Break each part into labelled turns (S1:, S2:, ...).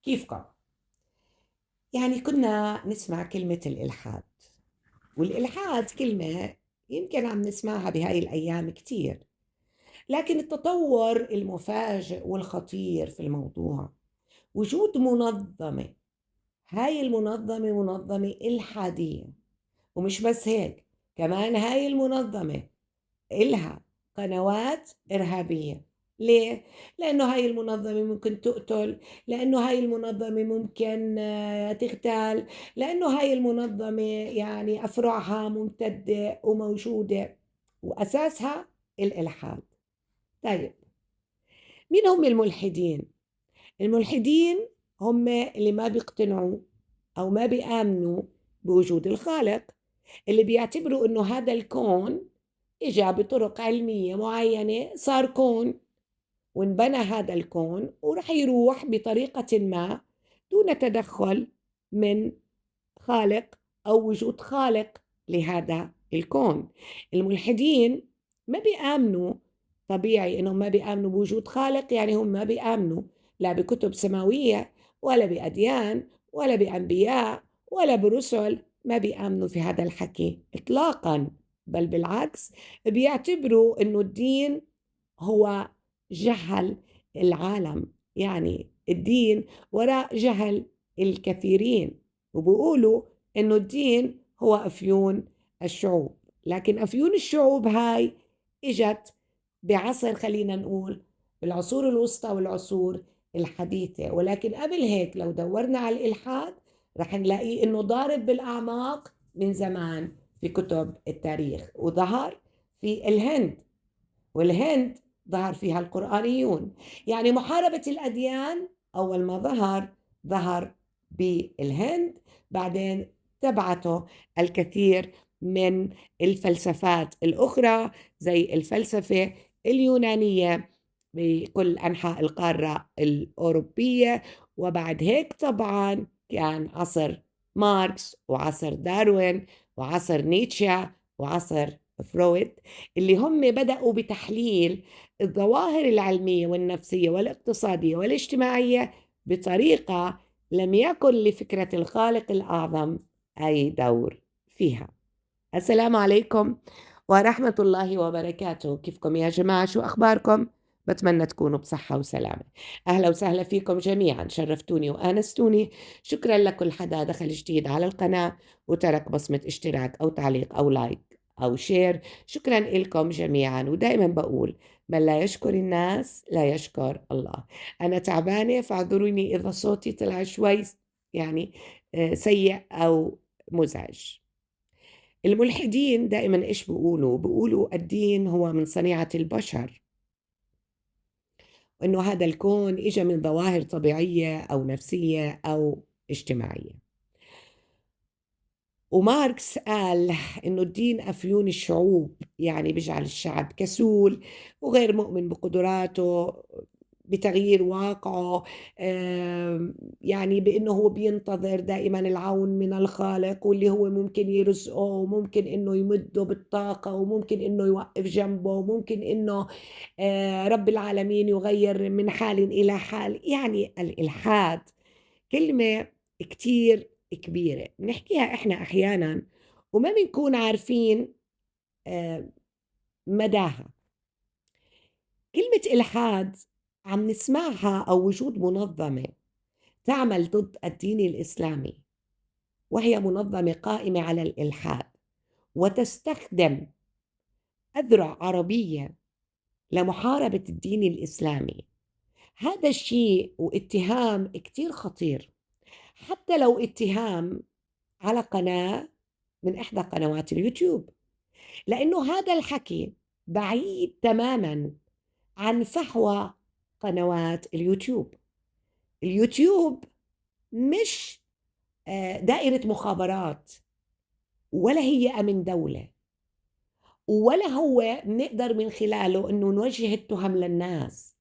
S1: كيفكم؟ يعني كنا نسمع كلمة الإلحاد، والإلحاد كلمة يمكن عم نسمعها بهاي الأيام كتير، لكن التطور المفاجئ والخطير في الموضوع وجود منظمة. هاي المنظمة منظمة إلحادية، ومش بس هيك، كمان هاي المنظمة إلها قنوات إرهابية. ليه؟ لأنه هاي المنظمة ممكن تقتل، لأنه هاي المنظمة ممكن تغتال، لأنه هاي المنظمة يعني أفرعها ممتدة وموجودة، وأساسها الإلحاد. طيب، مين هم الملحدين؟ الملحدين هم اللي ما بيقتنعوا أو ما بيآمنوا بوجود الخالق، اللي بيعتبروا إنه هذا الكون إجا بطرق علمية معينة، صار كون وانبنى هذا الكون ورح يروح بطريقة ما دون تدخل من خالق أو وجود خالق لهذا الكون. الملحدين ما بيآمنوا، طبيعي إنهم ما بيآمنوا بوجود خالق، يعني هم ما بيآمنوا لا بكتب سماوية ولا بأديان ولا بأنبياء ولا برسل، ما بيآمنوا في هذا الحكي إطلاقا، بل بالعكس بيعتبروا إنه الدين هو جهل العالم، يعني الدين وراء جهل الكثيرين، وبيقولوا إنه الدين هو أفيون الشعوب. لكن أفيون الشعوب هاي إجت بعصر، خلينا نقول بالعصور الوسطى والعصور الحديثة، ولكن قبل هيك لو دورنا على الإلحاد رح نلاقي إنه ضارب بالأعماق من زمان في كتب التاريخ، وظهر في الهند، والهند ظهر فيها القرآنيون. يعني محاربة الأديان أول ما ظهر بالهند، بعدين تبعته الكثير من الفلسفات الأخرى زي الفلسفة اليونانية بكل أنحاء القارة الأوروبية. وبعد هيك طبعا كان عصر ماركس وعصر داروين وعصر نيتشه وعصر فرويد، اللي هم بدأوا بتحليل الظواهر العلمية والنفسية والاقتصادية والاجتماعية بطريقة لم يكن لفكرة الخالق الأعظم أي دور فيها. السلام عليكم ورحمة الله وبركاته. كيفكم يا جماعة؟ شو أخباركم؟ بتمنى تكونوا بصحة وسلامة. أهلا وسهلا فيكم جميعا، شرفتوني وآنستوني. شكرا لكل حدا دخل جديد على القناة وترك بصمة اشتراك أو تعليق أو لايك أو شير. شكرا لكم جميعا، ودائما بقول من لا يشكر الناس لا يشكر الله. أنا تعبانة فاعذروني إذا صوتي طلع شوي يعني سيء أو مزعج. الملحدين دائما إيش بيقولوا الدين هو من صنيعة البشر، وإنه هذا الكون إجا من ظواهر طبيعية أو نفسية أو اجتماعية. وماركس قال إنه الدين أفيون الشعوب، يعني بيجعل الشعب كسول وغير مؤمن بقدراته بتغيير واقعه، يعني بأنه هو بينتظر دائما العون من الخالق، واللي هو ممكن يرزقه وممكن أنه يمده بالطاقة وممكن أنه يوقف جنبه وممكن أنه رب العالمين يغير من حال إلى حال. يعني الإلحاد كلمة كتير كبيرة بنحكيها إحنا أحيانا وما بنكون عارفين آه، مداها. كلمة إلحاد عم نسمعها أو وجود منظمة تعمل ضد الدين الإسلامي، وهي منظمة قائمة على الإلحاد وتستخدم أذرع عربية لمحاربة الدين الإسلامي. هذا الشيء واتهام كتير خطير، حتى لو اتهام على قناة من إحدى قنوات اليوتيوب، لأنه هذا الحكي بعيد تماما عن فحوى قنوات اليوتيوب. اليوتيوب مش دائرة مخابرات، ولا هي أمن دولة، ولا هو نقدر من خلاله أنه نوجه التهم للناس.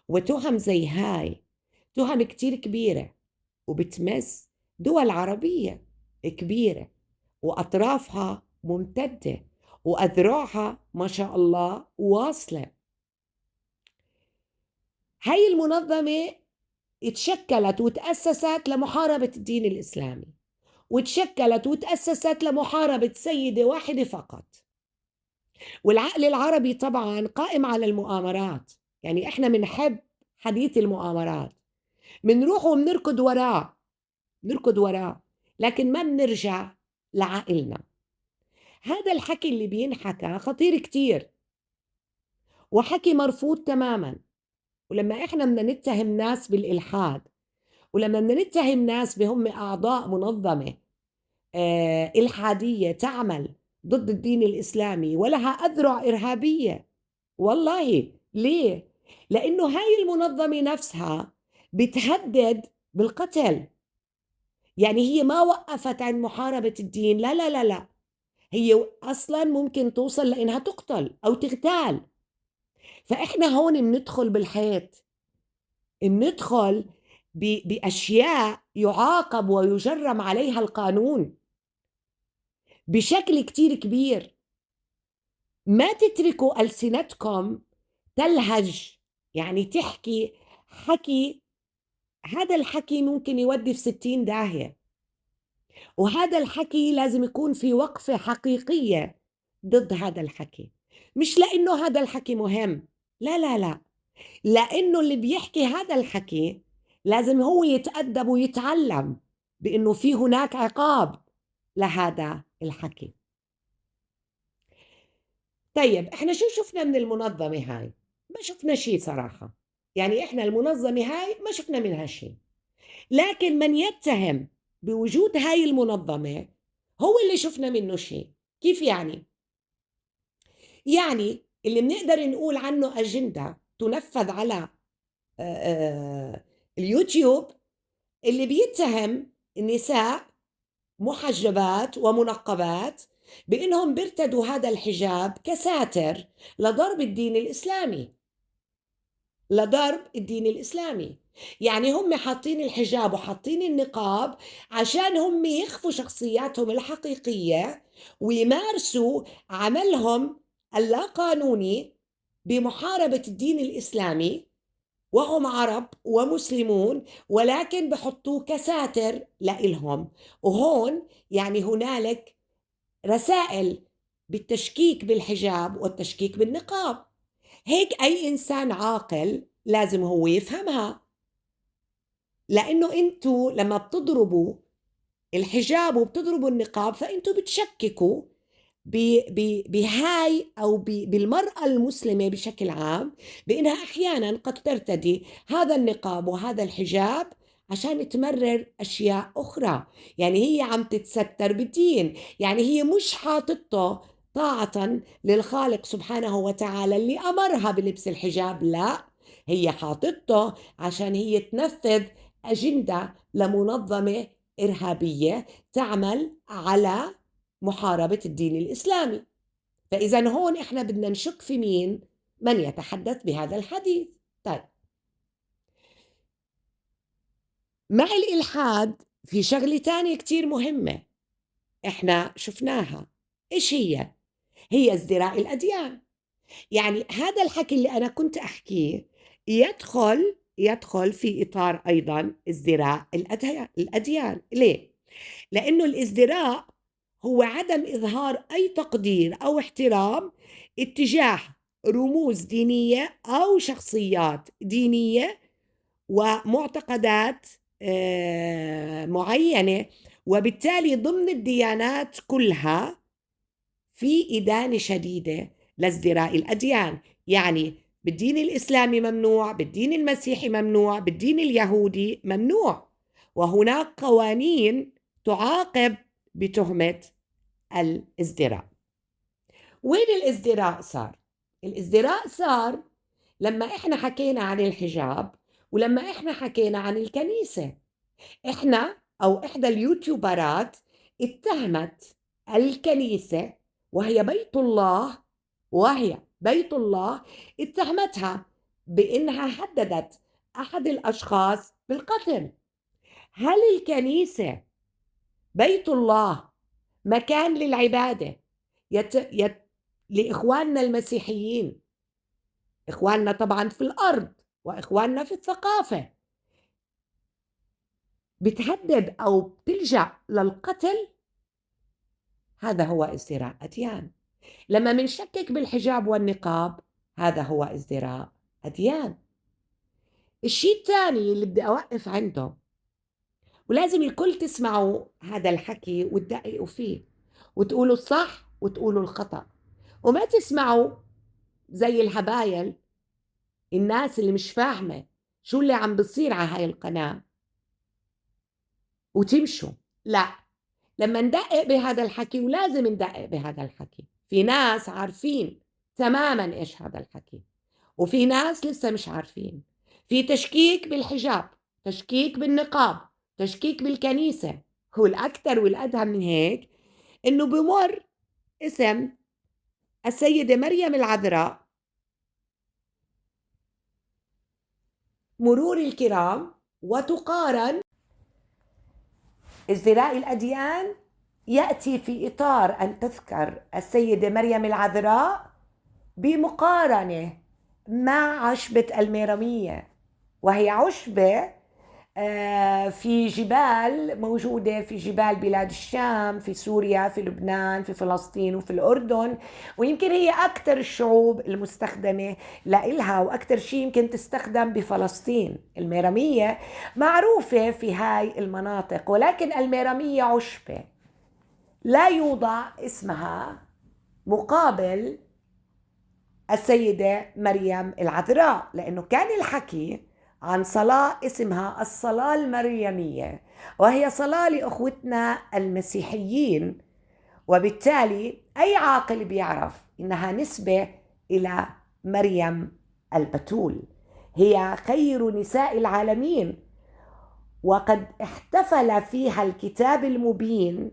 S1: وتهم زي هاي تهم كتير كبيرة وبتمس دول عربية كبيرة وأطرافها ممتدة وأذرعها ما شاء الله واصلة. هاي المنظمة اتشكلت وتأسست لمحاربة الدين الإسلامي، وتشكلت وتأسست لمحاربة سيدة واحدة فقط. والعقل العربي طبعا قائم على المؤامرات، يعني احنا بنحب حديث المؤامرات، بنروح وبنركض وراه، نركض وراه، لكن ما بنرجع لعقلنا. هذا الحكي اللي بينحكى خطير كتير، وحكي مرفوض تماما. ولما احنا بدنا نتهم ناس بالإلحاد، ولما بدنا نتهم ناس بهم أعضاء منظمة إلحادية تعمل ضد الدين الإسلامي ولها أذرع إرهابية، والله ليه؟ لأنه هاي المنظمة نفسها بتهدد بالقتل. يعني هي ما وقفت عن محاربة الدين، لا لا لا لا، هي أصلا ممكن توصل لأنها تقتل أو تغتال. فإحنا هون بندخل بالحيط، بندخل بأشياء يعاقب ويجرم عليها القانون بشكل كتير كبير. ما تتركوا ألسنتكم تلهج، يعني تحكي حكي، هذا الحكي ممكن يودي في 60 داهية. وهذا الحكي لازم يكون في وقفة حقيقية ضد هذا الحكي، مش لأنه هذا الحكي مهم، لا لا لا، لأنه اللي بيحكي هذا الحكي لازم هو يتأدب ويتعلم بأنه في هناك عقاب لهذا الحكي. طيب احنا شو شفنا من المنظمة هاي؟ ما شفنا شيء صراحة، يعني احنا المنظمة هاي ما شفنا منها شيء. لكن من يتهم بوجود هاي المنظمة هو اللي شفنا منه شيء. كيف يعني؟ يعني اللي بنقدر نقول عنه أجندة تنفذ على اليوتيوب، اللي بيتهم النساء محجبات ومنقبات بأنهم بيرتدوا هذا الحجاب كساتر لضرب الدين الإسلامي، لضرب الدين الإسلامي. يعني هم حاطين الحجاب وحاطين النقاب عشان هم يخفوا شخصياتهم الحقيقية ويمارسوا عملهم اللا قانوني بمحاربة الدين الإسلامي، وهم عرب ومسلمون، ولكن بحطوه كساتر لإلهم. وهون يعني هنالك رسائل بالتشكيك بالحجاب والتشكيك بالنقاب، هيك أي إنسان عاقل لازم هو يفهمها. لأنه أنتوا لما بتضربوا الحجاب وبتضربوا النقاب فأنتوا بتشككوا بهاي أو بالمرأة المسلمة بشكل عام، بأنها أحيانا قد ترتدي هذا النقاب وهذا الحجاب عشان تمرر أشياء أخرى. يعني هي عم تتستر بالدين، يعني هي مش حاطته طاعة للخالق سبحانه وتعالى اللي أمرها بلبس الحجاب، لا، هي حاطته عشان هي تنفذ أجندة لمنظمة إرهابية تعمل على محاربة الدين الإسلامي. فإذا هون إحنا بدنا نشك في مين؟ من يتحدث بهذا الحديث. طيب، مع الإلحاد في شغلة تانية كتير مهمة إحنا شفناها. إيش هي؟ هي ازدراء الأديان. يعني هذا الحكي اللي أنا كنت أحكيه يدخل في إطار أيضا ازدراء الأديان. ليه؟ لأنه الازدراء هو عدم إظهار أي تقدير أو احترام اتجاه رموز دينية أو شخصيات دينية ومعتقدات معينة، وبالتالي ضمن الديانات كلها في إدانة شديدة لازدراء الأديان. يعني بالدين الإسلامي ممنوع، بالدين المسيحي ممنوع، بالدين اليهودي ممنوع، وهناك قوانين تعاقب بتهمة الازدراء. وين الازدراء صار؟ الازدراء صار لما احنا حكينا عن الحجاب ولما احنا حكينا عن الكنيسة. احنا او احدى اليوتيوبرات اتهمت الكنيسة وهي بيت الله، اتهمتها بانها هددت احد الاشخاص بالقتل. هل الكنيسة بيت الله مكان للعبادة يت... يت... لإخواننا المسيحيين، إخواننا طبعا في الأرض وإخواننا في الثقافة، بتهدد أو بتلجأ للقتل، هذا هو ازدراء أديان. لما منشكك بالحجاب والنقاب، هذا هو ازدراء أديان. الشيء الثاني اللي بدي أوقف عنده، ولازم الكل تسمعوا هذا الحكي وتدققوا فيه وتقولوا الصح وتقولوا الخطأ، وما تسمعوا زي الهبايل، الناس اللي مش فاهمة شو اللي عم بصير على هاي القناة وتمشوا. لا، لما ندقق بهذا الحكي، ولازم ندقق بهذا الحكي، في ناس عارفين تماما إيش هذا الحكي، وفي ناس لسه مش عارفين. في تشكيك بالحجاب، تشكيك بالنقاب، تشكيك بالكنيسة. هو الأكثر والأدهم من هيك إنه بمر اسم السيدة مريم العذراء مرور الكرام، وتقارن. ازدراء الأديان يأتي في إطار أن تذكر السيدة مريم العذراء بمقارنة مع عشبة الميرامية، وهي عشبة في جبال موجودة في جبال بلاد الشام، في سوريا، في لبنان، في فلسطين، وفي الأردن، ويمكن هي أكثر الشعوب المستخدمة لإلها، وأكثر شيء يمكن تستخدم بفلسطين. الميرامية معروفة في هاي المناطق، ولكن الميرامية عشبة لا يوضع اسمها مقابل السيدة مريم العذراء، لأنه كان الحكي عن صلاة اسمها الصلاة المريمية، وهي صلاة لأخوتنا المسيحيين، وبالتالي أي عاقل بيعرف إنها نسبة إلى مريم البتول. هي خير نساء العالمين، وقد احتفل فيها الكتاب المبين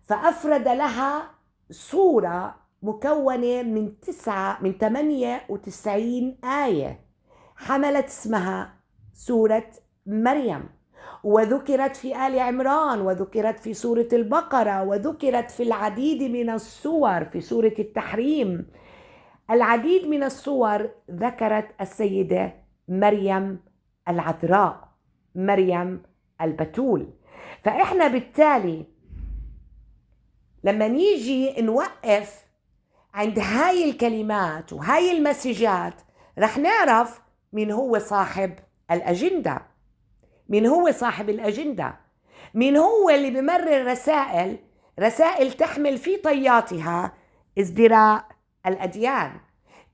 S1: فأفرد لها سورة مكونة من 98 آية، حملت اسمها سورة مريم، وذكرت في آل عمران، وذكرت في سورة البقرة، وذكرت في العديد من السور، في سورة التحريم. العديد من السور ذكرت السيدة مريم العذراء، مريم البتول. فإحنا بالتالي لما نيجي نوقف عند هاي الكلمات وهاي المسجات، رح نعرف مين هو صاحب الأجندة، مين هو صاحب الأجندة، مين هو اللي بمرر رسائل تحمل في طياتها ازدراء الأديان،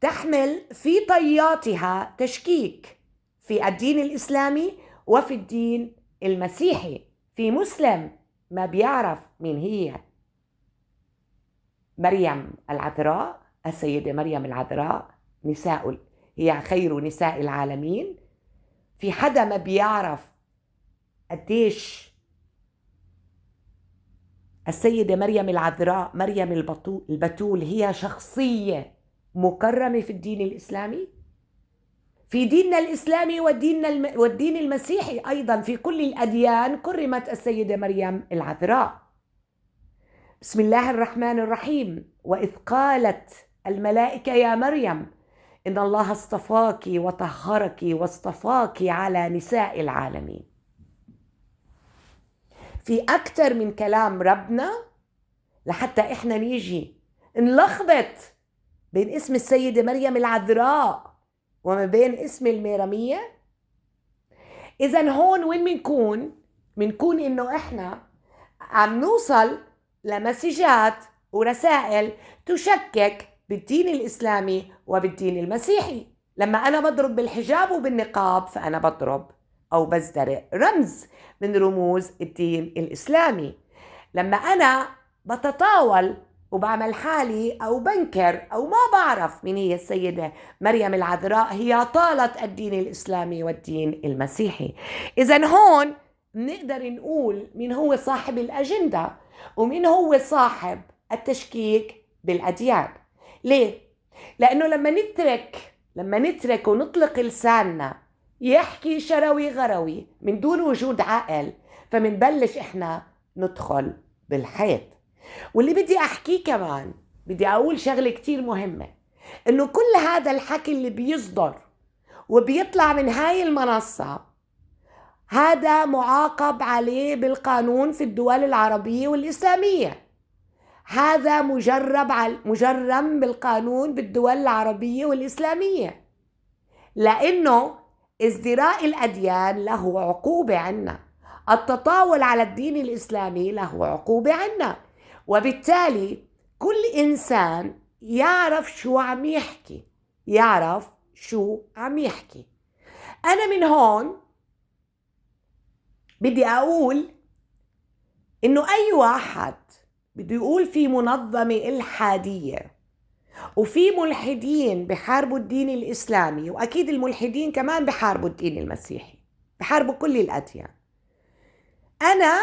S1: تحمل في طياتها تشكيك في الدين الإسلامي وفي الدين المسيحي. في مسلم ما بيعرف مين هي مريم العذراء، السيدة مريم العذراء، هي خير نساء العالمين. في حدا ما بيعرف قديش السيدة مريم العذراء، مريم البتول، هي شخصية مكرمة في الدين الإسلامي، في ديننا الإسلامي والدين المسيحي أيضا. في كل الأديان كرمت السيدة مريم العذراء. بسم الله الرحمن الرحيم. وإذ قالت الملائكة يا مريم إن الله اصطفاك وطهرك واصطفاك على نساء العالمين. في أكثر من كلام ربنا لحتى إحنا نيجي نلخبط بين اسم السيدة مريم العذراء وما بين اسم الميرامية. إذن هون وين منكون إنه إحنا عم نوصل لمسجات ورسائل تشكك بالدين الإسلامي وبالدين المسيحي. لما أنا بضرب بالحجاب وبالنقاب، فأنا بضرب أو بزدرق رمز من رموز الدين الإسلامي. لما أنا بتطاول وبعمل حالي أو بنكر أو ما بعرف من هي السيدة مريم العذراء، هي طالت الدين الإسلامي والدين المسيحي. إذن هون نقدر نقول مين هو صاحب الأجندة ومين هو صاحب التشكيك بالأديان. ليه؟ لأنه لما نترك ونطلق لساننا يحكي شروي غروي من دون وجود عقل، فمنبلش إحنا ندخل بالحيط. واللي بدي أحكيه كمان، بدي أقول شغلة كتير مهمة، إنه كل هذا الحكي اللي بيصدر وبيطلع من هاي المنصة هذا معاقب عليه بالقانون في الدول العربية والإسلامية. هذا مجرم بالقانون بالدول العربية والإسلامية، لأنه ازدراء الأديان له عقوبة عنا، التطاول على الدين الإسلامي له عقوبة عنا، وبالتالي كل إنسان يعرف شو عم يحكي، يعرف شو عم يحكي. أنا من هون بدي أقول إنه أي واحد بده يقول في منظمة إلحادية وفي ملحدين بحاربوا الدين الإسلامي، وأكيد الملحدين كمان بحاربوا الدين المسيحي، بحاربوا كل الأديان، أنا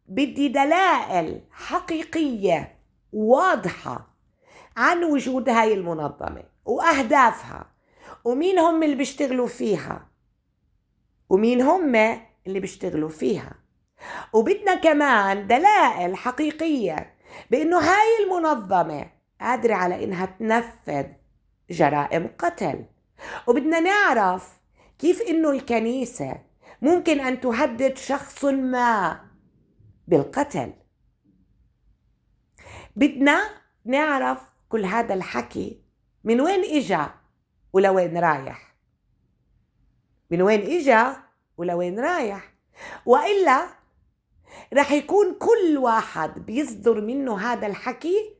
S1: بدي دلائل حقيقية واضحة عن وجود هاي المنظمة وأهدافها ومين هم اللي بيشتغلوا فيها ومين هم اللي بيشتغلوا فيها. وبدنا كمان دلائل حقيقية بأنه هاي المنظمة قادرة على إنها تنفذ جرائم قتل، وبدنا نعرف كيف إنه الكنيسة ممكن أن تهدد شخص ما بالقتل. بدنا نعرف كل هذا الحكي من وين إجا ولوين رايح، من وين إجا ولوين رايح، وإلا رح يكون كل واحد بيصدر منه هذا الحكي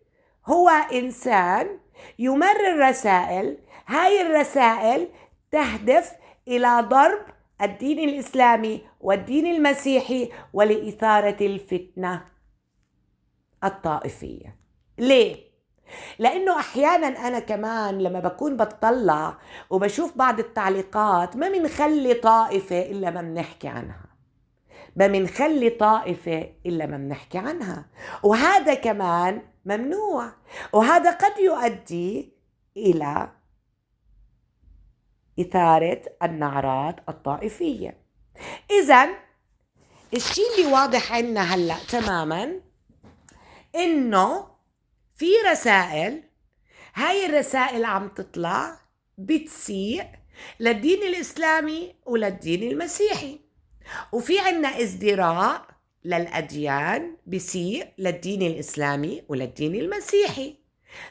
S1: هو إنسان يمرر رسائل، هاي الرسائل تهدف إلى ضرب الدين الإسلامي والدين المسيحي ولإثارة الفتنة الطائفية. ليه؟ لأنه أحياناً أنا كمان لما بكون بتطلع وبشوف بعض التعليقات ما منخلي طائفة إلا ما بنحكي عنها، ما منخلي طائفة إلا ما بنحكي عنها، وهذا كمان ممنوع، وهذا قد يؤدي إلى إثارة النعرات الطائفية. إذن الشيء اللي واضح عنا هلأ تماماً إنه في رسائل، هاي الرسائل عم تطلع بتسيء للدين الإسلامي وللدين المسيحي، وفي عنا ازدراء للأديان بسيء للدين الإسلامي وللدين المسيحي،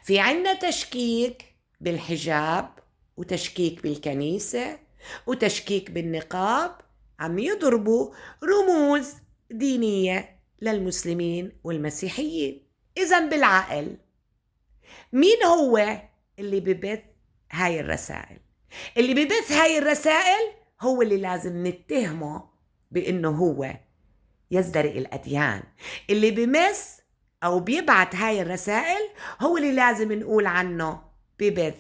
S1: في عنا تشكيك بالحجاب وتشكيك بالكنيسة وتشكيك بالنقاب، عم يضربوا رموز دينية للمسلمين والمسيحيين. إذن بالعقل مين هو اللي ببث هاي الرسائل؟ اللي ببث هاي الرسائل هو اللي لازم نتهمه بأنه هو يزدرئ الأديان، اللي بمس أو بيبعت هاي الرسائل هو اللي لازم نقول عنه ببث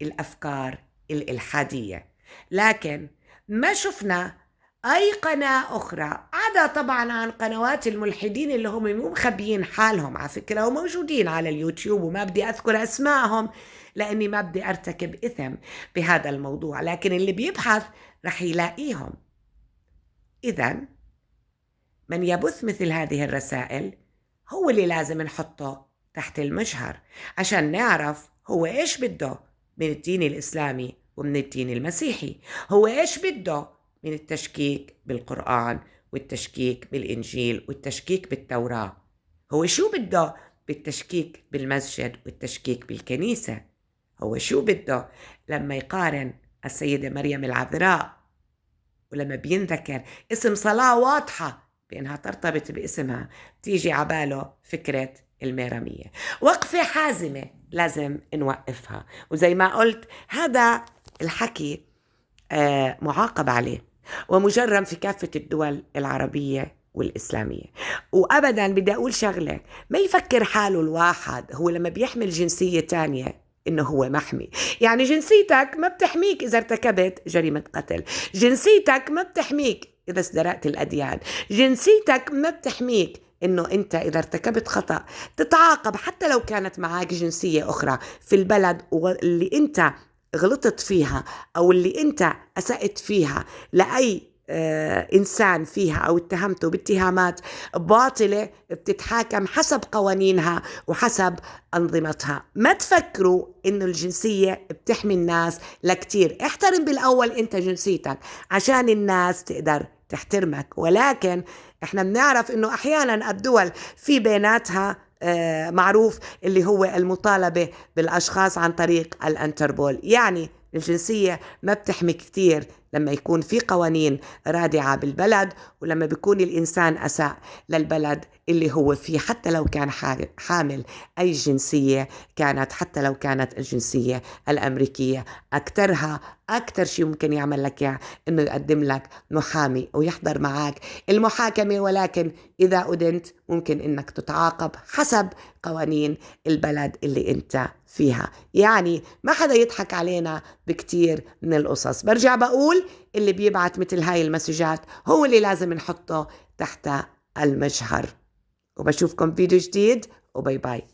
S1: الأفكار الإلحادية. لكن ما شفنا أي قناة أخرى عدا طبعا عن قنوات الملحدين اللي هم مو مخبيين حالهم على فكرة وموجودين على اليوتيوب، وما بدي أذكر أسمائهم لأني ما بدي أرتكب إثم بهذا الموضوع، لكن اللي بيبحث رح يلاقيهم. إذن من يبث مثل هذه الرسائل هو اللي لازم نحطه تحت المجهر عشان نعرف هو إيش بده من الدين الإسلامي ومن الدين المسيحي، هو إيش بده من التشكيك بالقرآن والتشكيك بالإنجيل والتشكيك بالتوراة، هو شو بده بالتشكيك بالمسجد والتشكيك بالكنيسة، هو شو بده لما يقارن السيدة مريم العذراء ولما بينذكر اسم صلاة واضحة بأنها ترتبط باسمها تيجي عباله فكرة الميرامية. وقفة حازمة لازم نوقفها، وزي ما قلت هذا الحكي معاقب عليه ومجرم في كافة الدول العربية والإسلامية. وأبداً بدي أقول شغلة، ما يفكر حاله الواحد هو لما بيحمل جنسية تانية إنه هو محمي. يعني جنسيتك ما بتحميك إذا ارتكبت جريمة قتل، جنسيتك ما بتحميك إذا ازدرأت الأديان، جنسيتك ما بتحميك إنه أنت إذا ارتكبت خطأ تتعاقب حتى لو كانت معاك جنسية أخرى في البلد اللي أنت غلطت فيها أو اللي أنت أسأت فيها لأي إنسان فيها أو اتهمته باتهامات باطلة بتتحاكم حسب قوانينها وحسب أنظمتها. ما تفكروا إنه الجنسية بتحمي الناس لكتير، احترم بالأول أنت جنسيتك عشان الناس تقدر تحترمك. ولكن احنا بنعرف انه احيانا الدول في بيناتها معروف اللي هو المطالبة بالأشخاص عن طريق الانتربول. يعني الجنسية ما بتحمي كتير لما يكون في قوانين رادعة بالبلد، ولما بيكون الإنسان أساء للبلد اللي هو فيه، حتى لو كان حامل أي جنسية كانت، حتى لو كانت الجنسية الأمريكية. أكتر شيء ممكن يعمل لك إياه إنه يقدم لك محامي ويحضر معك المحاكمة، ولكن إذا أدنت ممكن إنك تتعاقب حسب قوانين البلد اللي أنت فيها. يعني ما حدا يضحك علينا بكتير من القصص. برجع بقول اللي بيبعت مثل هاي المسجات هو اللي لازم نحطه تحت المجهر. وبشوفكم فيديو جديد، وباي باي.